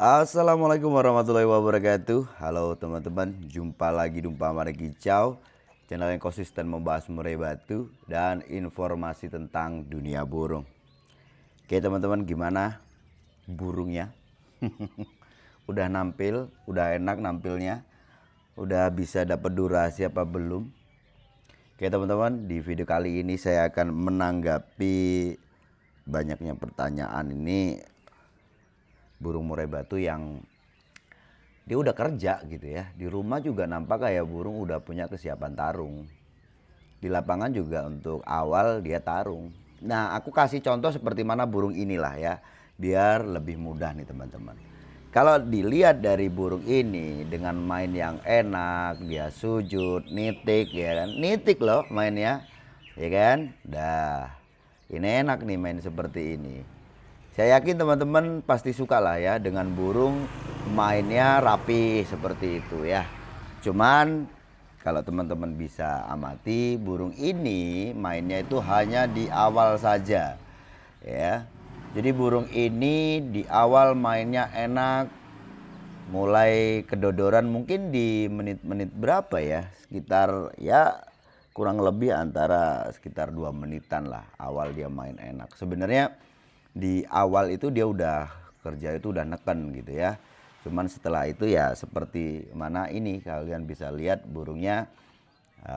Assalamualaikum warahmatullahi wabarakatuh. Halo teman-teman, jumpa lagi di Umpama Kicau, channel yang konsisten membahas murai batu dan informasi tentang dunia burung. Oke teman-teman, gimana burungnya? Udah nampil, udah enak nampilnya, udah bisa dapat durasi apa belum? Oke teman-teman, di video kali ini saya akan menanggapi banyaknya pertanyaan ini burung murai batu yang dia udah kerja gitu ya. Di rumah juga nampak kayak burung udah punya kesiapan tarung. Di lapangan juga untuk awal dia tarung. Nah, aku kasih contoh seperti mana burung inilah ya, biar lebih mudah nih teman-teman. Kalau dilihat dari burung ini dengan main yang enak, dia sujud, nitik ya kan. Nitik loh mainnya. Ya kan? Dah. Ini enak nih main seperti ini. Saya yakin teman-teman pasti suka lah ya dengan burung mainnya rapi seperti itu ya. Cuman kalau teman-teman bisa amati, burung ini mainnya itu hanya di awal saja ya. Jadi burung ini di awal mainnya enak, mulai kedodoran mungkin di menit-menit berapa ya, sekitar ya kurang lebih antara sekitar 2 menitan lah awal dia main enak. Sebenarnya di awal itu dia udah kerja itu udah neken gitu ya. Cuman setelah itu ya seperti mana ini kalian bisa lihat burungnya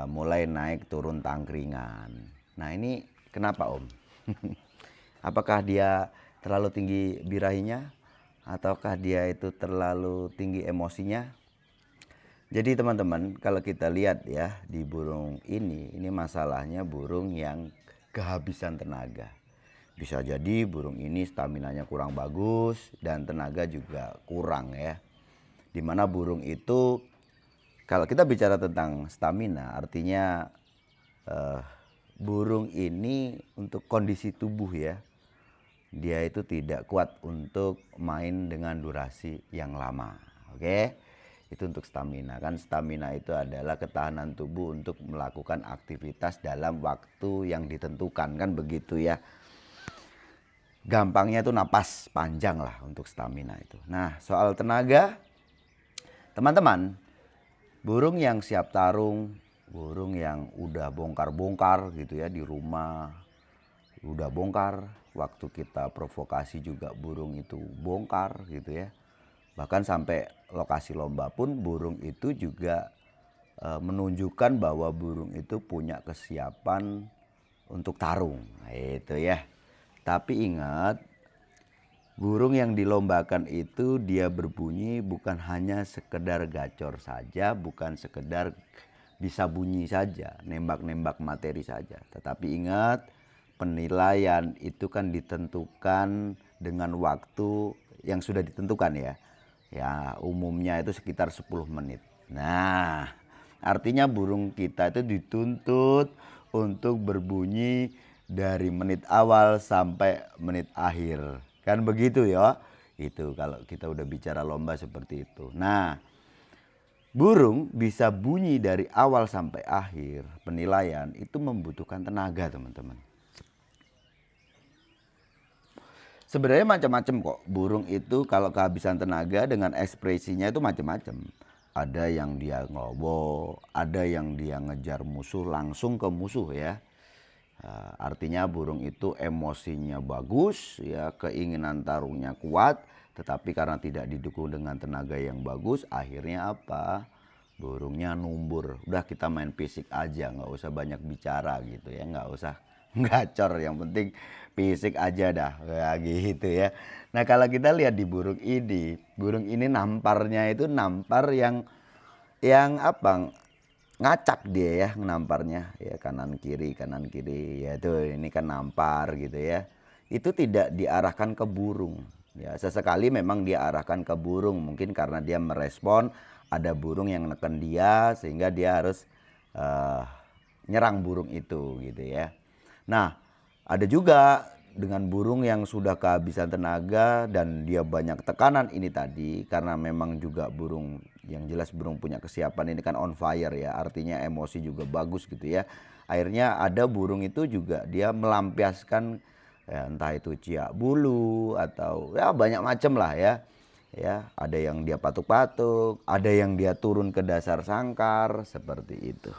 mulai naik turun tangkringan. Nah ini kenapa Om? Apakah dia terlalu tinggi birahinya? Ataukah dia itu terlalu tinggi emosinya? Jadi teman-teman kalau kita lihat ya di burung ini masalahnya burung yang kehabisan tenaga. Bisa jadi burung ini staminanya kurang bagus dan tenaga juga kurang ya. Dimana burung itu kalau kita bicara tentang stamina artinya burung ini untuk kondisi tubuh ya. Dia itu tidak kuat untuk main dengan durasi yang lama. Oke. Itu untuk stamina. Kan stamina itu adalah ketahanan tubuh untuk melakukan aktivitas dalam waktu yang ditentukan kan begitu ya. Gampangnya itu napas panjang lah untuk stamina itu. Nah, soal tenaga teman-teman, burung yang siap tarung, burung yang udah bongkar-bongkar gitu ya di rumah, udah bongkar, waktu kita provokasi juga burung itu bongkar gitu ya. Bahkan sampai lokasi lomba pun burung itu juga menunjukkan bahwa burung itu punya kesiapan untuk tarung. Nah, itu ya. Tapi ingat, burung yang dilombakan itu dia berbunyi bukan hanya sekedar gacor saja, bukan sekedar bisa bunyi saja, nembak-nembak materi saja. Tetapi ingat, penilaian itu kan ditentukan dengan waktu yang sudah ditentukan ya. Ya, umumnya itu sekitar 10 menit. Nah, artinya burung kita itu dituntut untuk berbunyi dari menit awal sampai menit akhir. Kan begitu ya. Itu kalau kita udah bicara lomba seperti itu. Nah, burung bisa bunyi dari awal sampai akhir. Penilaian itu membutuhkan tenaga, teman-teman. Sebenarnya macam-macam kok. Burung itu kalau kehabisan tenaga dengan ekspresinya itu macam-macam. Ada yang dia ngelobo, ada yang dia ngejar musuh langsung ke musuh ya. Artinya burung itu emosinya bagus ya, keinginan tarungnya kuat, tetapi karena tidak didukung dengan tenaga yang bagus, akhirnya apa? Burungnya numbur. Udah kita main fisik aja, nggak usah banyak bicara gitu ya, nggak usah gacor, yang penting fisik aja dah kayak gitu ya. Nah kalau kita lihat di burung ini namparnya itu nampar yang apa? Ngacak dia ya namparnya ya, kanan kiri ya, itu ini kan nampar gitu ya. Itu tidak diarahkan ke burung ya, sesekali memang dia arahkan ke burung mungkin karena dia merespon ada burung yang neken dia sehingga dia harus nyerang burung itu gitu ya. Nah ada juga dengan burung yang sudah kehabisan tenaga dan dia banyak tekanan ini tadi, karena memang juga burung yang jelas burung punya kesiapan ini kan on fire ya, artinya emosi juga bagus gitu ya. Akhirnya ada burung itu juga dia melampiaskan ya, entah itu ciak bulu atau ya banyak macam lah ya. ya, ada yang dia patuk-patuk, ada yang dia turun ke dasar sangkar seperti itu.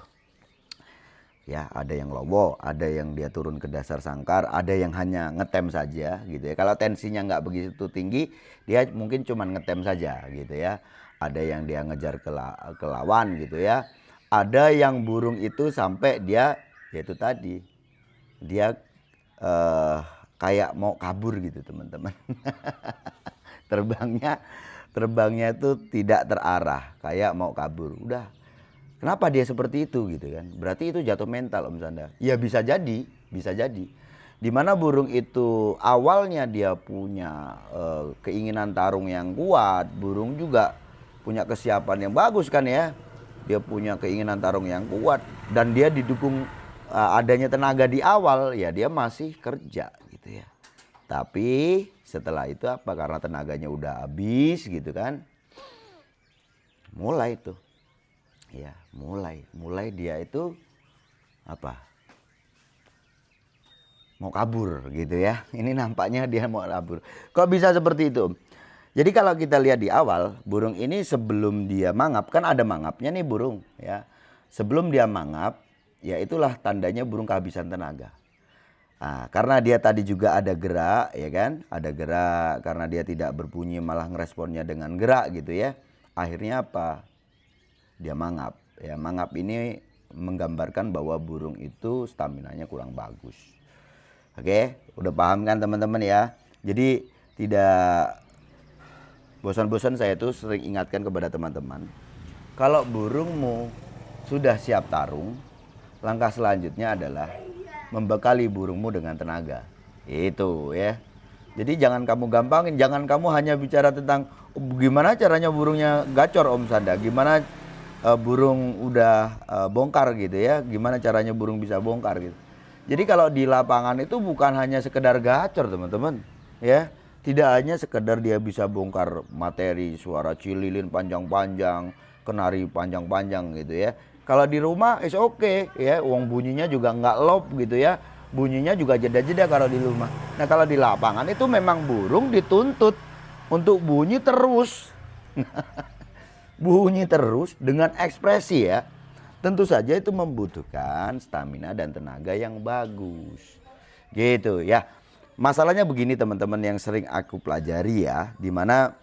Ya, ada yang lowo, ada yang dia turun ke dasar sangkar, ada yang hanya ngetem saja gitu ya. Kalau tensinya nggak begitu tinggi, dia mungkin cuma ngetem saja gitu ya. Ada yang dia ngejar ke lawan gitu ya. Ada yang burung itu sampai dia, yaitu tadi, dia kayak mau kabur gitu teman-teman. terbangnya itu tidak terarah, kayak mau kabur. Udah. Kenapa dia seperti itu gitu kan? Berarti itu jatuh mental Om Sanda. Ya bisa jadi, bisa jadi. Dimana burung itu awalnya dia punya keinginan tarung yang kuat, burung juga punya kesiapan yang bagus kan ya. Dia punya keinginan tarung yang kuat dan dia didukung adanya tenaga di awal, ya dia masih kerja gitu ya. Tapi setelah itu apa? Karena tenaganya udah habis gitu kan. Mulai tuh. Ya, mulai dia itu apa? Mau kabur gitu ya. Ini nampaknya dia mau kabur. Kok bisa seperti itu? Jadi kalau kita lihat di awal, burung ini sebelum dia mangap, kan ada mangapnya nih burung ya. Sebelum dia mangap, ya itulah tandanya burung kehabisan tenaga. Nah, karena dia tadi juga ada gerak ya kan? Ada gerak, karena dia tidak berbunyi malah ngeresponnya dengan gerak gitu ya. Akhirnya apa? Dia mangap. Ya, mangap ini menggambarkan bahwa burung itu staminanya kurang bagus. Oke, udah paham kan teman-teman ya? Jadi tidak bosan-bosan saya tuh sering ingatkan kepada teman-teman. Kalau burungmu sudah siap tarung, langkah selanjutnya adalah membekali burungmu dengan tenaga. Itu ya. Jadi jangan kamu gampangin, jangan kamu hanya bicara tentang gimana caranya burungnya gacor Om Sanda, gimana burung udah bongkar gitu ya, gimana caranya burung bisa bongkar gitu. Jadi kalau di lapangan itu bukan hanya sekedar gacor teman-teman ya, tidak hanya sekedar dia bisa bongkar materi, suara cililin panjang-panjang, kenari panjang-panjang gitu ya. Kalau di rumah is oke ya, uang bunyinya juga nggak lop gitu ya, bunyinya juga jeda-jeda kalau di rumah. Nah kalau di lapangan itu memang burung dituntut untuk bunyi terus. Bunyi terus dengan ekspresi ya. Tentu saja itu membutuhkan stamina dan tenaga yang bagus. Gitu ya. Masalahnya begini teman-teman yang sering aku pelajari ya, dimana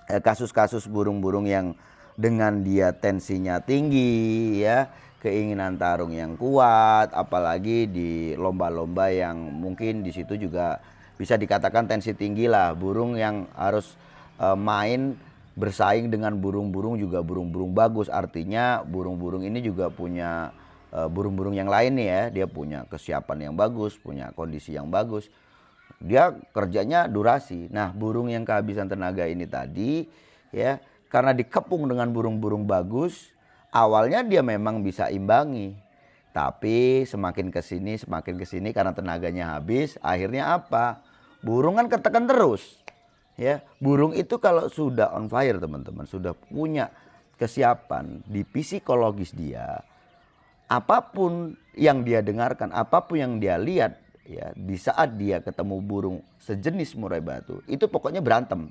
kasus-kasus burung-burung yang dengan dia tensinya tinggi ya, keinginan tarung yang kuat, apalagi di lomba-lomba yang mungkin di situ juga bisa dikatakan tensi tinggi lah, burung yang harus main bersaing dengan burung-burung juga burung-burung bagus. Artinya burung-burung ini juga punya burung-burung yang lain nih ya, dia punya kesiapan yang bagus, punya kondisi yang bagus. Dia kerjanya durasi. Nah, burung yang kehabisan tenaga ini tadi ya, karena dikepung dengan burung-burung bagus, awalnya dia memang bisa imbangi. Tapi semakin kesini karena tenaganya habis, akhirnya apa? Burung kan ketekan terus. Ya, burung itu kalau sudah on fire teman-teman, sudah punya kesiapan di psikologis dia, apapun yang dia dengarkan, apapun yang dia lihat ya, di saat dia ketemu burung sejenis murai batu, itu pokoknya berantem.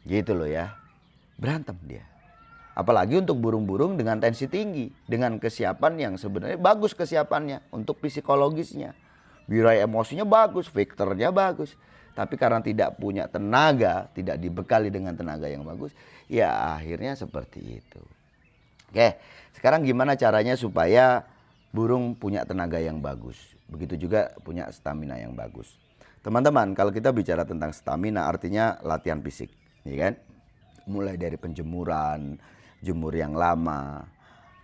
Gitu loh ya. Berantem dia. Apalagi untuk burung-burung dengan tensi tinggi, dengan kesiapan yang sebenarnya bagus kesiapannya untuk psikologisnya. Birai emosinya bagus, vektornya bagus. Tapi karena tidak punya tenaga, tidak dibekali dengan tenaga yang bagus, ya akhirnya seperti itu. Oke, sekarang gimana caranya supaya burung punya tenaga yang bagus? Begitu juga punya stamina yang bagus. Teman-teman, kalau kita bicara tentang stamina artinya latihan fisik, ya kan? Mulai dari penjemuran, jemur yang lama,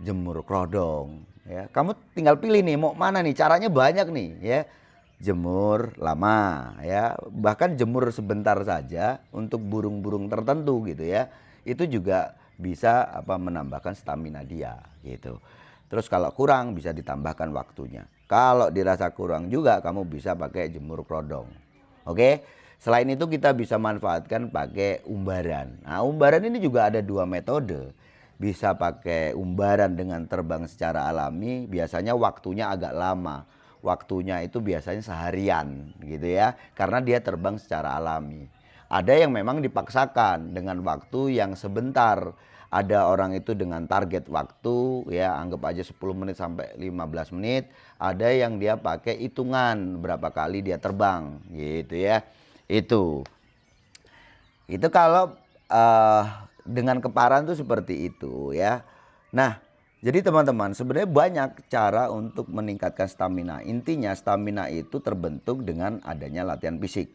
jemur kerodong, ya. Kamu tinggal pilih nih mau mana nih, caranya banyak nih, ya. Jemur lama ya, bahkan jemur sebentar saja untuk burung-burung tertentu gitu ya, itu juga bisa menambahkan stamina dia gitu. Terus kalau kurang bisa ditambahkan waktunya, kalau dirasa kurang juga kamu bisa pakai jemur kerodong. Oke, selain itu kita bisa manfaatkan pakai umbaran. Nah, umbaran ini juga ada dua metode. Bisa pakai umbaran dengan terbang secara alami, biasanya waktunya agak lama. Waktunya itu biasanya seharian gitu ya, karena dia terbang secara alami. Ada yang memang dipaksakan dengan waktu yang sebentar. Ada orang itu dengan target waktu ya anggap aja 10 menit sampai 15 menit. Ada yang dia pakai hitungan berapa kali dia terbang gitu ya. Itu kalau dengan keparan tuh seperti itu ya. Nah, jadi teman-teman sebenarnya banyak cara untuk meningkatkan stamina. Intinya stamina itu terbentuk dengan adanya latihan fisik.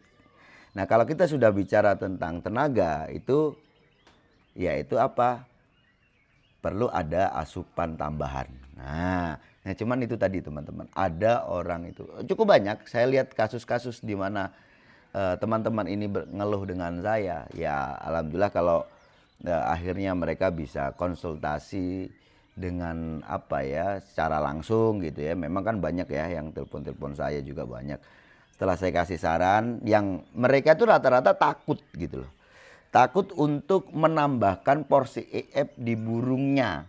Nah, kalau kita sudah bicara tentang tenaga itu yaitu apa? Perlu ada asupan tambahan. Nah cuman itu tadi teman-teman. Ada orang itu cukup banyak. Saya lihat kasus-kasus di mana teman-teman ini ngeluh dengan saya. Ya alhamdulillah kalau akhirnya mereka bisa konsultasi dengan apa ya secara langsung gitu ya. Memang kan banyak ya yang telepon-telepon saya juga banyak. Setelah saya kasih saran, yang mereka itu rata-rata takut gitu loh. Takut untuk menambahkan porsi EF di burungnya,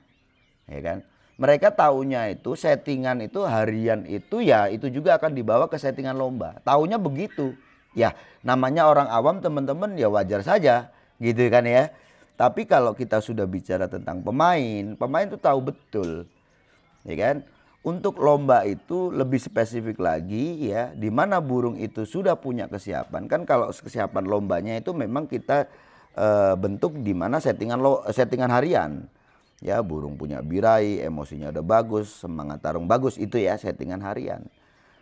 ya kan? Mereka taunya itu settingan itu harian itu ya itu juga akan dibawa ke settingan lomba. Taunya begitu. Ya, namanya orang awam teman-teman ya wajar saja, gitu kan ya. Tapi kalau kita sudah bicara tentang pemain, pemain itu tahu betul, ya kan? Untuk lomba itu lebih spesifik lagi ya, di mana burung itu sudah punya kesiapan. Kan kalau kesiapan lombanya itu memang kita bentuk di mana settingan harian. Ya, burung punya birahi, emosinya udah bagus, semangat tarung bagus, itu ya settingan harian.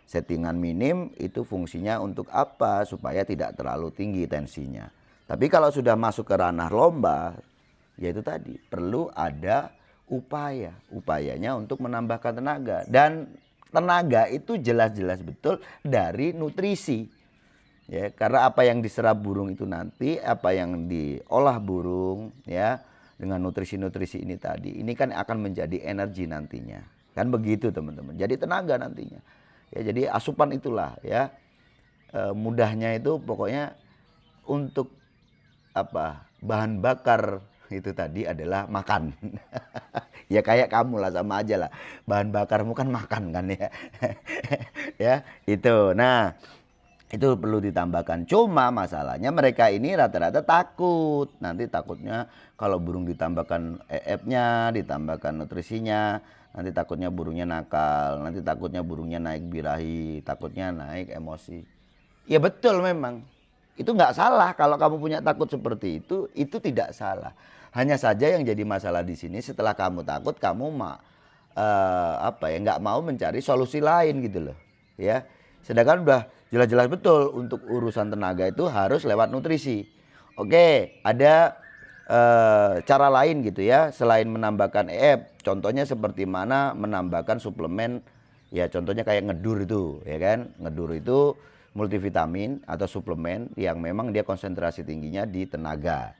Settingan minim itu fungsinya untuk apa? Supaya tidak terlalu tinggi tensinya. Tapi kalau sudah masuk ke ranah lomba, yaitu tadi perlu ada upaya. Upayanya untuk menambahkan tenaga. Dan tenaga itu jelas-jelas betul dari nutrisi. Ya, karena apa yang diserap burung itu nanti, apa yang diolah burung ya dengan nutrisi-nutrisi ini tadi, ini kan akan menjadi energi nantinya. Kan begitu teman-teman. Jadi tenaga nantinya. Ya, jadi asupan itulah ya. Mudahnya itu pokoknya untuk apa? Bahan bakar itu tadi adalah makan. Ya kayak kamu lah sama aja lah. Bahan bakarmu kan makan kan ya. Ya, itu. Nah, itu perlu ditambahkan. Cuma masalahnya mereka ini rata-rata takut. Nanti takutnya kalau burung ditambahkan EF-nya, ditambahkan nutrisinya, nanti takutnya burungnya nakal, nanti takutnya burungnya naik birahi, takutnya naik emosi. Ya betul memang. Itu nggak salah kalau kamu punya takut seperti itu tidak salah. Hanya saja yang jadi masalah di sini setelah kamu takut kamu nggak mau mencari solusi lain gitu loh. Ya. Sedangkan udah jelas-jelas betul untuk urusan tenaga itu harus lewat nutrisi. Oke, ada cara lain gitu ya selain menambahkan EF. Contohnya seperti mana menambahkan suplemen ya contohnya kayak ngedur itu ya kan. Ngedur itu multivitamin atau suplemen yang memang dia konsentrasi tingginya di tenaga.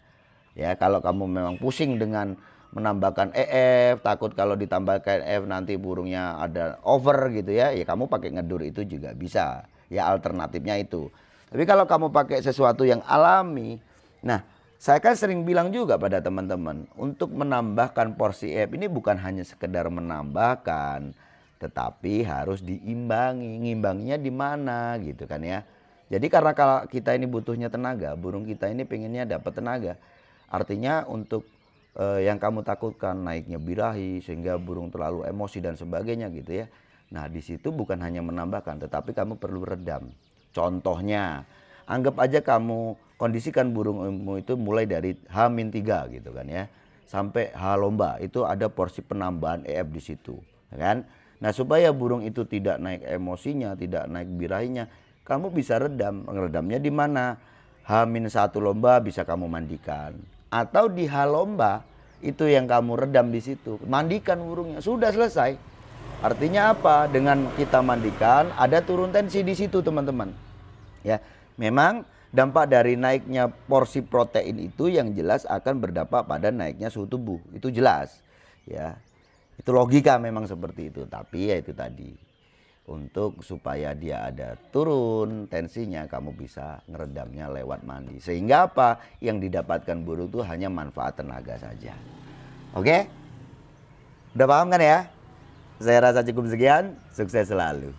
Ya, kalau kamu memang pusing dengan menambahkan EF, takut kalau ditambahkan EF nanti burungnya ada over gitu ya, ya kamu pakai ngedur itu juga bisa. Ya alternatifnya itu. Tapi kalau kamu pakai sesuatu yang alami, nah saya kan sering bilang juga pada teman-teman, untuk menambahkan porsi EF ini bukan hanya sekedar menambahkan, tetapi harus diimbangi. Ngimbanginya di mana gitu kan ya. Jadi karena kalau kita ini butuhnya tenaga, burung kita ini pengennya dapat tenaga. Artinya untuk yang kamu takutkan naiknya birahi sehingga burung terlalu emosi dan sebagainya gitu ya. Nah di situ bukan hanya menambahkan tetapi kamu perlu redam. Contohnya anggap aja kamu kondisikan burungmu itu mulai dari H-3 gitu kan ya. Sampai H lomba itu ada porsi penambahan EF di situ kan. Nah supaya burung itu tidak naik emosinya, tidak naik birahinya, kamu bisa redam. Meredamnya di mana? H-1 lomba bisa kamu mandikan. Atau di H lomba itu yang kamu redam di situ, mandikan burungnya, sudah selesai. Artinya apa? Dengan kita mandikan ada turun tensi di situ teman-teman. Ya, memang dampak dari naiknya porsi protein itu yang jelas akan berdampak pada naiknya suhu tubuh, itu jelas. Ya, itu logika memang seperti itu. Tapi ya itu tadi. Untuk supaya dia ada turun tensinya kamu bisa ngeredamnya lewat mandi. Sehingga apa? Yang didapatkan burung itu hanya manfaat tenaga saja. Oke? Udah paham kan ya? Saya rasa cukup sekian. Sukses selalu.